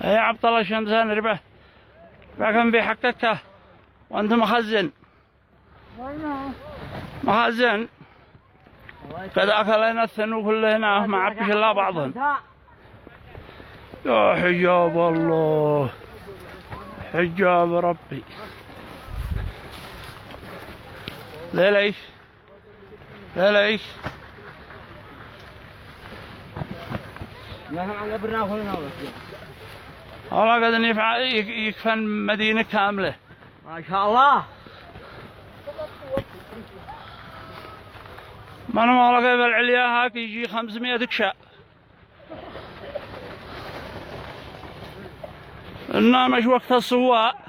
يا عبد الله الشمسان ربح كان في حقك وانت مخزن قد اكلنا الثنو كلنا ما عبش الا بعضهم. يا حجاب الله حجاب ربي ليش والله قد يكفن مدينة كاملة ما شاء الله. ما أنا والله كيف العليا هاك يجي 500 كشاء إنما مش وقت السواء